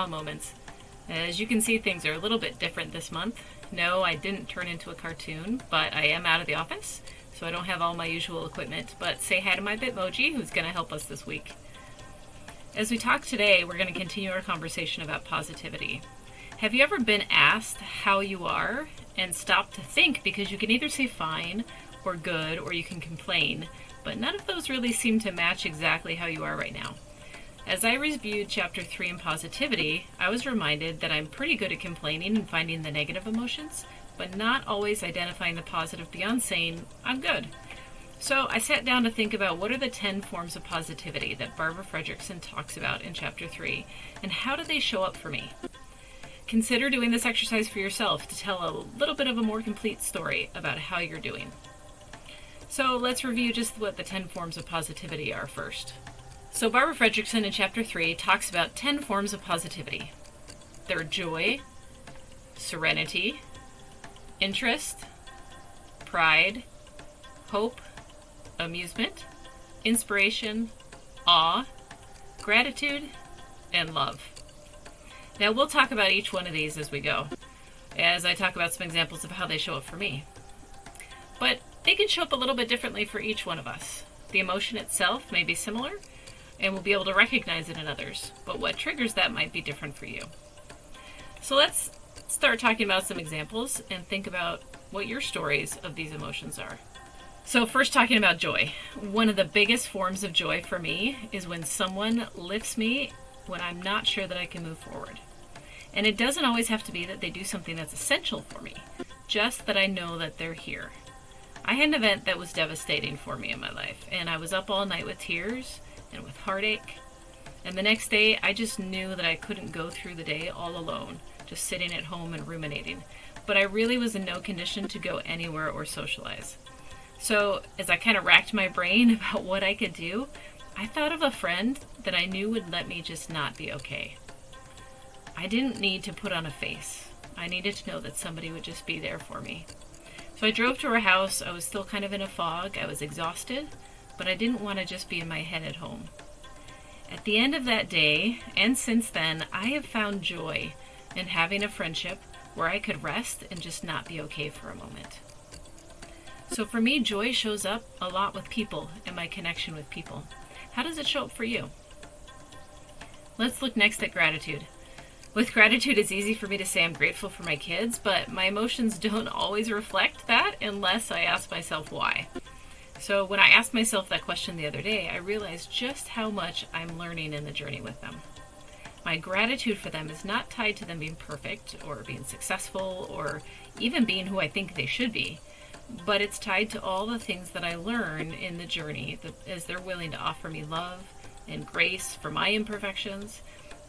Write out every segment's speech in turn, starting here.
aha moments. As you can see, things are a little bit different this month. No, I didn't turn into a cartoon, but I am out of the office, so I don't have all my usual equipment. But say hi to my Bitmoji, who's going to help us this week. As we talk today, we're going to continue our conversation about positivity. Have you ever been asked how you are and stopped to think, because you can either say fine or good, or you can complain, but none of those really seem to match exactly how you are right now. As I reviewed Chapter 3 in Positivity, I was reminded that I'm pretty good at complaining and finding the negative emotions, but not always identifying the positive beyond saying, I'm good. So I sat down to think about what are the 10 forms of positivity that Barbara Fredrickson talks about in Chapter 3, and how do they show up for me? Consider doing this exercise for yourself to tell a little bit of a more complete story about how you're doing. So let's review just what the 10 forms of positivity are first. So Barbara Fredrickson in Chapter 3 talks about 10 forms of positivity. They're joy, serenity, interest, pride, hope, amusement, inspiration, awe, gratitude, and love. Now we'll talk about each one of these as we go, as I talk about some examples of how they show up for me. But they can show up a little bit differently for each one of us. The emotion itself may be similar, and we'll be able to recognize it in others, but what triggers that might be different for you. So let's start talking about some examples and think about what your stories of these emotions are. So first, talking about joy. One of the biggest forms of joy for me is when someone lifts me when I'm not sure that I can move forward. And it doesn't always have to be that they do something that's essential for me, just that I know that they're here. I had an event that was devastating for me in my life, and I was up all night with tears and with heartache. And the next day, I just knew that I couldn't go through the day all alone, just sitting at home and ruminating. But I really was in no condition to go anywhere or socialize. So as I kind of racked my brain about what I could do, I thought of a friend that I knew would let me just not be okay. I didn't need to put on a face. I needed to know that somebody would just be there for me. So I drove to her house. I was still kind of in a fog. I was exhausted, but I didn't want to just be in my head at home. At the end of that day, and since then, I have found joy in having a friendship where I could rest and just not be okay for a moment. So for me, joy shows up a lot with people and my connection with people. How does it show up for you? Let's look next at gratitude. With gratitude, it's easy for me to say I'm grateful for my kids, but my emotions don't always reflect that unless I ask myself why. So when I asked myself that question the other day, I realized just how much I'm learning in the journey with them. My gratitude for them is not tied to them being perfect or being successful or even being who I think they should be, but it's tied to all the things that I learn in the journey as they're willing to offer me love and grace for my imperfections,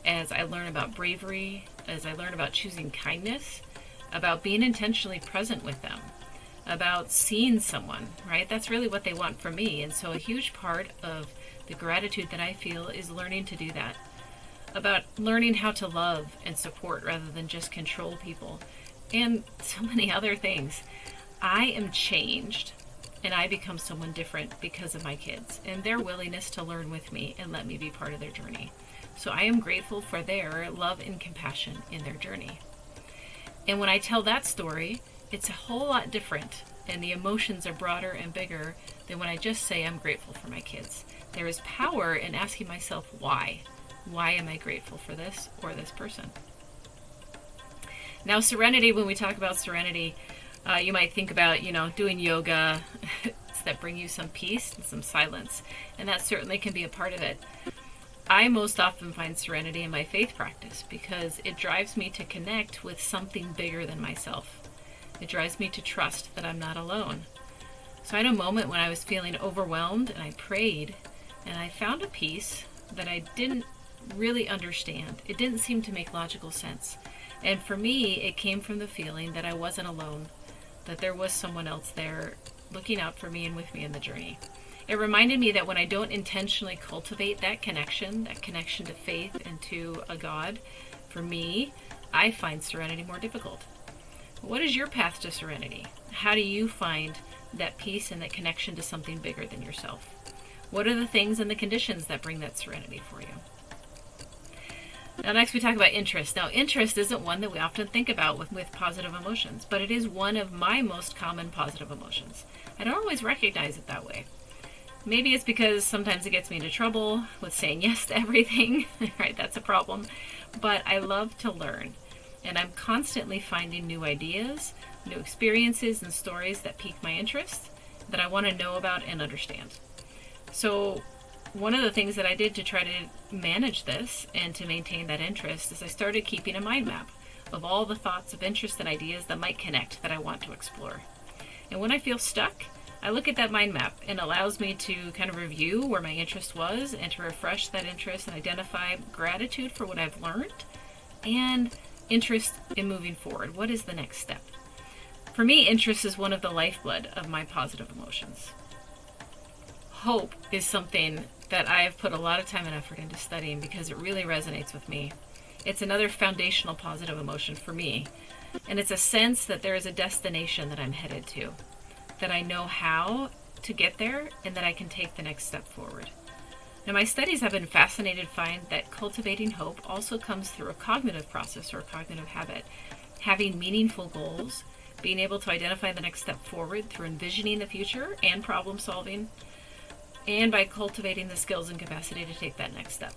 as I learn about bravery, as I learn about choosing kindness, about being intentionally present with them, about seeing someone, right? That's really what they want from me. And so a huge part of the gratitude that I feel is learning to do that, about learning how to love and support rather than just control people, and so many other things. I am changed, and I become someone different because of my kids and their willingness to learn with me and let me be part of their journey. So I am grateful for their love and compassion in their journey. And when I tell that story, it's a whole lot different, and the emotions are broader and bigger than when I just say I'm grateful for my kids. There is power in asking myself why. Why am I grateful for this or this person? Now, serenity, when we talk about serenity, you might think about, doing yoga that bring you some peace and some silence, and that certainly can be a part of it. I most often find serenity in my faith practice because it drives me to connect with something bigger than myself. It drives me to trust that I'm not alone. So I had a moment when I was feeling overwhelmed, and I prayed, and I found a peace that I didn't really understand. It didn't seem to make logical sense. And for me, it came from the feeling that I wasn't alone, that there was someone else there looking out for me and with me in the journey. It reminded me that when I don't intentionally cultivate that connection to faith and to a God, for me, I find serenity more difficult. What is your path to serenity? How do you find that peace and that connection to something bigger than yourself? What are the things and the conditions that bring that serenity for you? Now next we talk about interest. Now interest isn't one that we often think about with positive emotions, but it is one of my most common positive emotions. I don't always recognize it that way. Maybe it's because sometimes it gets me into trouble with saying yes to everything, right? That's a problem. But I love to learn, and I'm constantly finding new ideas, new experiences, and stories that pique my interest, that I want to know about and understand. So one of the things that I did to try to manage this and to maintain that interest is I started keeping a mind map of all the thoughts of interest and ideas that might connect that I want to explore. And when I feel stuck, I look at that mind map, and it allows me to kind of review where my interest was and to refresh that interest and identify gratitude for what I've learned and interest in moving forward. What is the next step? For me, interest is one of the lifeblood of my positive emotions. Hope is something that I have put a lot of time and effort into studying because it really resonates with me. It's another foundational positive emotion for me, and it's a sense that there is a destination that I'm headed to, that I know how to get there, and that I can take the next step forward. Now, my studies have been fascinated to find that cultivating hope also comes through a cognitive process or a cognitive habit. Having meaningful goals, being able to identify the next step forward through envisioning the future and problem solving, and by cultivating the skills and capacity to take that next step.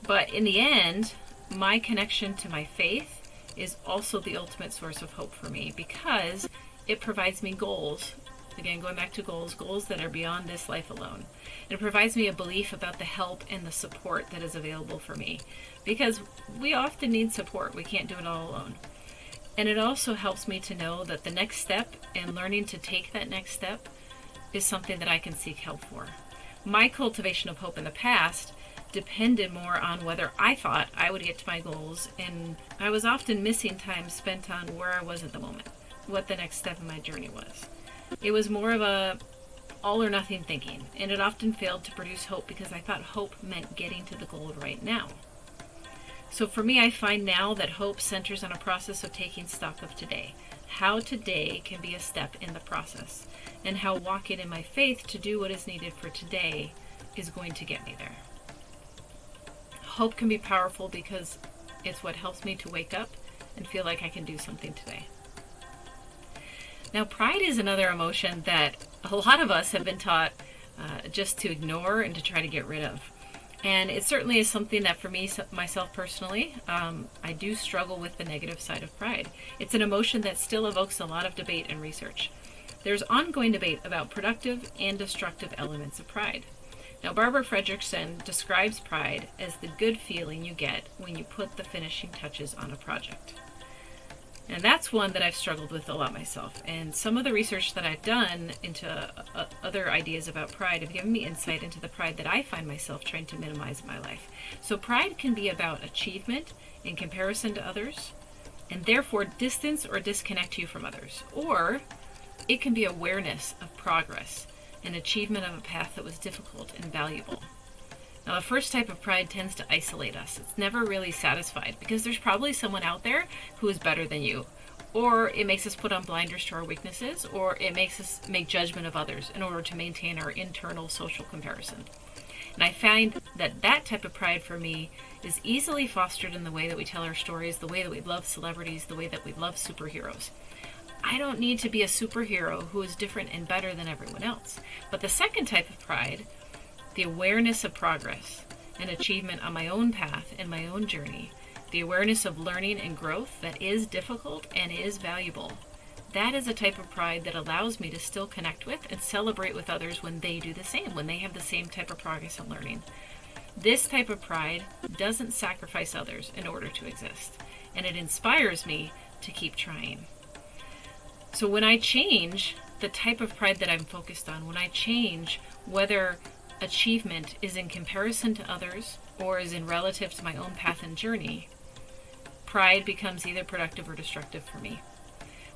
But in the end, my connection to my faith is also the ultimate source of hope for me because it provides me goals. Again, going back to goals that are beyond this life alone. It provides me a belief about the help and the support that is available for me because we often need support. We can't do it all alone. And it also helps me to know that the next step and learning to take that next step is something that I can seek help for. My cultivation of hope in the past depended more on whether I thought I would get to my goals, and I was often missing time spent on where I was at the moment, what the next step in my journey was. It was more of a all or nothing thinking, and it often failed to produce hope because I thought hope meant getting to the goal right now. So for me, I find now that hope centers on a process of taking stock of today, how today can be a step in the process, and how walking in my faith to do what is needed for today is going to get me there. Hope can be powerful because it's what helps me to wake up and feel like I can do something today. Now, pride is another emotion that a lot of us have been taught just to ignore and to try to get rid of. And it certainly is something that for me, myself personally, I do struggle with the negative side of pride. It's an emotion that still evokes a lot of debate and research. There's ongoing debate about productive and destructive elements of pride. Now, Barbara Fredrickson describes pride as the good feeling you get when you put the finishing touches on a project. And that's one that I've struggled with a lot myself. And some of the research that I've done into other ideas about pride have given me insight into the pride that I find myself trying to minimize in my life. So pride can be about achievement in comparison to others, and therefore distance or disconnect you from others. Or it can be awareness of progress and achievement of a path that was difficult and valuable. Now, the first type of pride tends to isolate us. It's never really satisfied because there's probably someone out there who is better than you. Or it makes us put on blinders to our weaknesses, or it makes us make judgment of others in order to maintain our internal social comparison. And I find that that type of pride for me is easily fostered in the way that we tell our stories, the way that we love celebrities, the way that we love superheroes. I don't need to be a superhero who is different and better than everyone else. But the second type of pride, the awareness of progress and achievement on my own path and my own journey, the awareness of learning and growth that is difficult and is valuable, that is a type of pride that allows me to still connect with and celebrate with others when they do the same, when they have the same type of progress and learning. This type of pride doesn't sacrifice others in order to exist, and it inspires me to keep trying. So when I change the type of pride that I'm focused on, when I change whether achievement is in comparison to others or is in relative to my own path and journey, pride becomes either productive or destructive for me.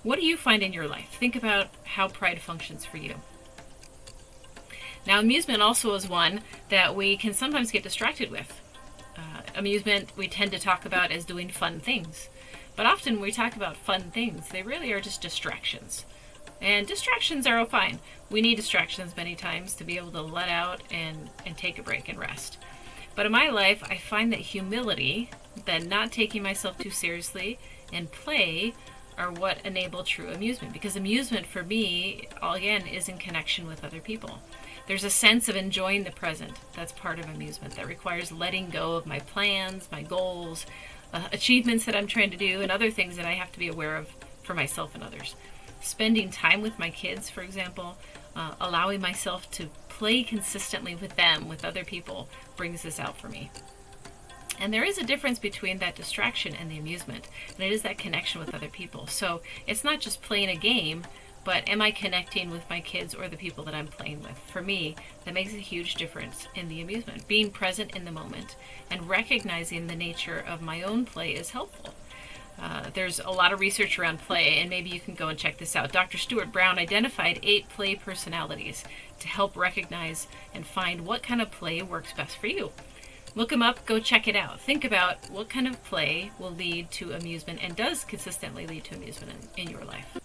What do you find in your life? Think about how pride functions for you. Now, amusement also is one that we can sometimes get distracted with. Amusement we tend to talk about as doing fun things. But often when we talk about fun things, they really are just distractions. And distractions are fine. We need distractions many times to be able to let out and take a break and rest. But in my life, I find that humility, that not taking myself too seriously, and play are what enable true amusement. Because amusement for me, again, is in connection with other people. There's a sense of enjoying the present. That's part of amusement. That requires letting go of my plans, my goals, achievements that I'm trying to do, and other things that I have to be aware of for myself and others. Spending time with my kids, for example, allowing myself to play consistently with them, with other people, brings this out for me. And there is a difference between that distraction and the amusement, and it is that connection with other people. So it's not just playing a game, but am I connecting with my kids or the people that I'm playing with? For me, that makes a huge difference in the amusement. Being present in the moment and recognizing the nature of my own play is helpful. There's a lot of research around play, and maybe you can go and check this out. Dr. Stuart Brown identified 8 play personalities to help recognize and find what kind of play works best for you. Look them up, go check it out. Think about what kind of play will lead to amusement and does consistently lead to amusement in your life.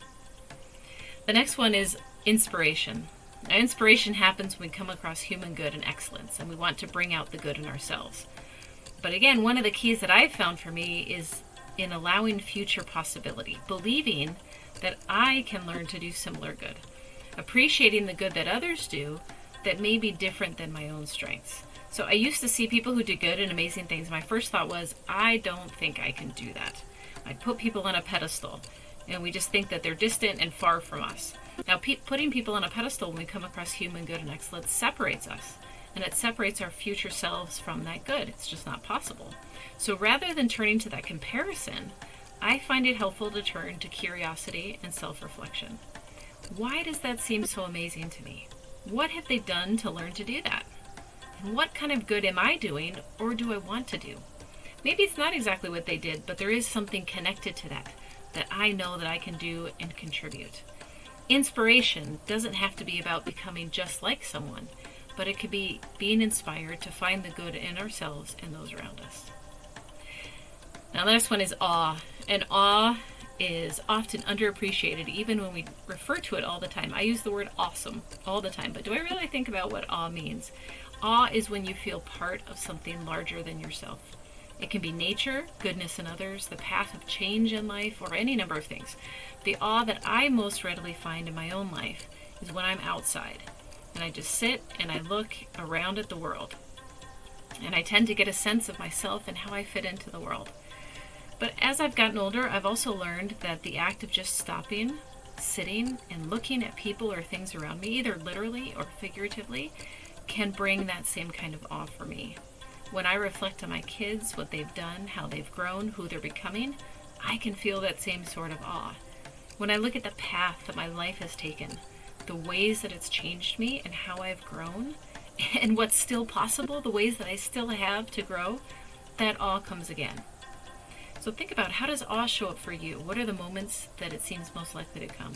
The next one is inspiration. Now, inspiration happens when we come across human good and excellence, and we want to bring out the good in ourselves. But again, one of the keys that I've found for me is in allowing future possibility, believing that I can learn to do similar good, appreciating the good that others do that may be different than my own strengths. So I used to see people who did good and amazing things. My first thought was, I don't think I can do that. I'd put people on a pedestal, and we just think that they're distant and far from us. Now, putting people on a pedestal when we come across human good and excellence separates us, and it separates our future selves from that good. It's just not possible. So rather than turning to that comparison, I find it helpful to turn to curiosity and self-reflection. Why does that seem so amazing to me? What have they done to learn to do that? And what kind of good am I doing, or do I want to do? Maybe it's not exactly what they did, but there is something connected to that I know that I can do and contribute. Inspiration doesn't have to be about becoming just like someone, but it could be being inspired to find the good in ourselves and those around us. Now, the next one is awe. And awe is often underappreciated, even when we refer to it all the time. I use the word awesome all the time, but do I really think about what awe means? Awe is when you feel part of something larger than yourself. It can be nature, goodness in others, the path of change in life, or any number of things. The awe that I most readily find in my own life is when I'm outside and I just sit and I look around at the world. And I tend to get a sense of myself and how I fit into the world. But as I've gotten older, I've also learned that the act of just stopping, sitting, and looking at people or things around me, either literally or figuratively, can bring that same kind of awe for me. When I reflect on my kids, what they've done, how they've grown, who they're becoming, I can feel that same sort of awe. When I look at the path that my life has taken, the ways that it's changed me and how I've grown, and what's still possible, the ways that I still have to grow, that awe comes again. So think about, how does awe show up for you? What are the moments that it seems most likely to come?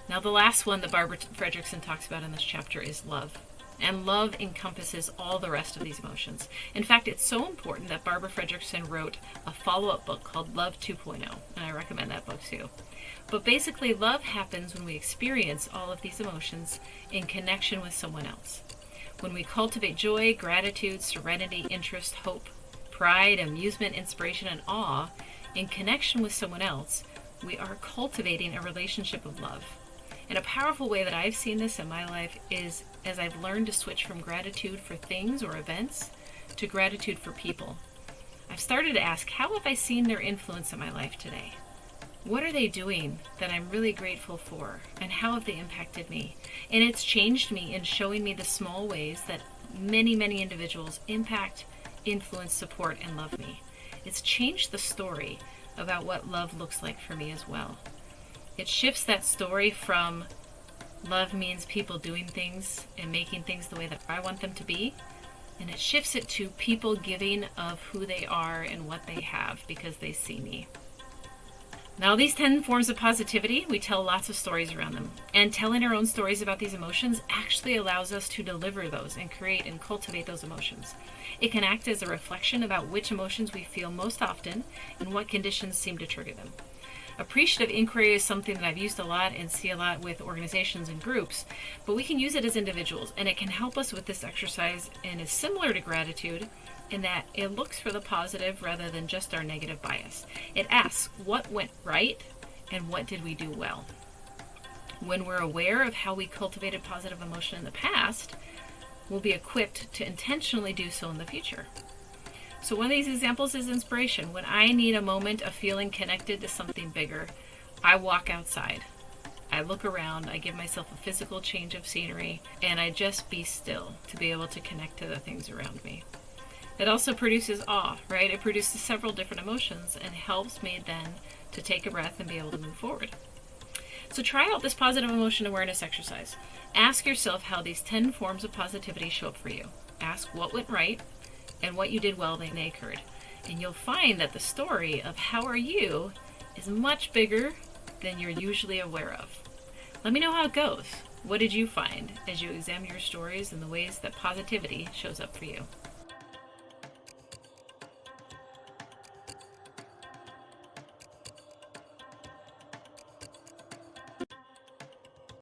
Now, the last one that Barbara Fredrickson talks about in this chapter is love. And love encompasses all the rest of these emotions. In fact, it's so important that Barbara Fredrickson wrote a follow-up book called Love 2.0, and I recommend that book too. But basically, love happens when we experience all of these emotions in connection with someone else. When we cultivate joy, gratitude, serenity, interest, hope, pride, amusement, inspiration, and awe in connection with someone else, we are cultivating a relationship of love. And a powerful way that I've seen this in my life is as I've learned to switch from gratitude for things or events to gratitude for people. I've started to ask, how have I seen their influence in my life today? What are they doing that I'm really grateful for? And how have they impacted me? And it's changed me in showing me the small ways that many, many individuals impact, influence, support, and love me. It's changed the story about what love looks like for me as well. It shifts that story from love means people doing things and making things the way that I want them to be, and it shifts it to people giving of who they are and what they have because they see me. Now, these 10 forms of positivity, we tell lots of stories around them, and telling our own stories about these emotions actually allows us to deliver those and create and cultivate those emotions. It can act as a reflection about which emotions we feel most often and what conditions seem to trigger them. Appreciative inquiry is something that I've used a lot and see a lot with organizations and groups, but we can use it as individuals, and it can help us with this exercise and is similar to gratitude in that it looks for the positive rather than just our negative bias. It asks what went right and what did we do well. When we're aware of how we cultivated positive emotion in the past, we'll be equipped to intentionally do so in the future. So one of these examples is inspiration. When I need a moment of feeling connected to something bigger, I walk outside. I look around, I give myself a physical change of scenery, and I just be still to be able to connect to the things around me. It also produces awe, right? It produces several different emotions and helps me then to take a breath and be able to move forward. So try out this positive emotion awareness exercise. Ask yourself how these 10 forms of positivity show up for you. Ask what went right and what you did well when they occurred. And you'll find that the story of how are you is much bigger than you're usually aware of. Let me know how it goes. What did you find as you examine your stories and the ways that positivity shows up for you?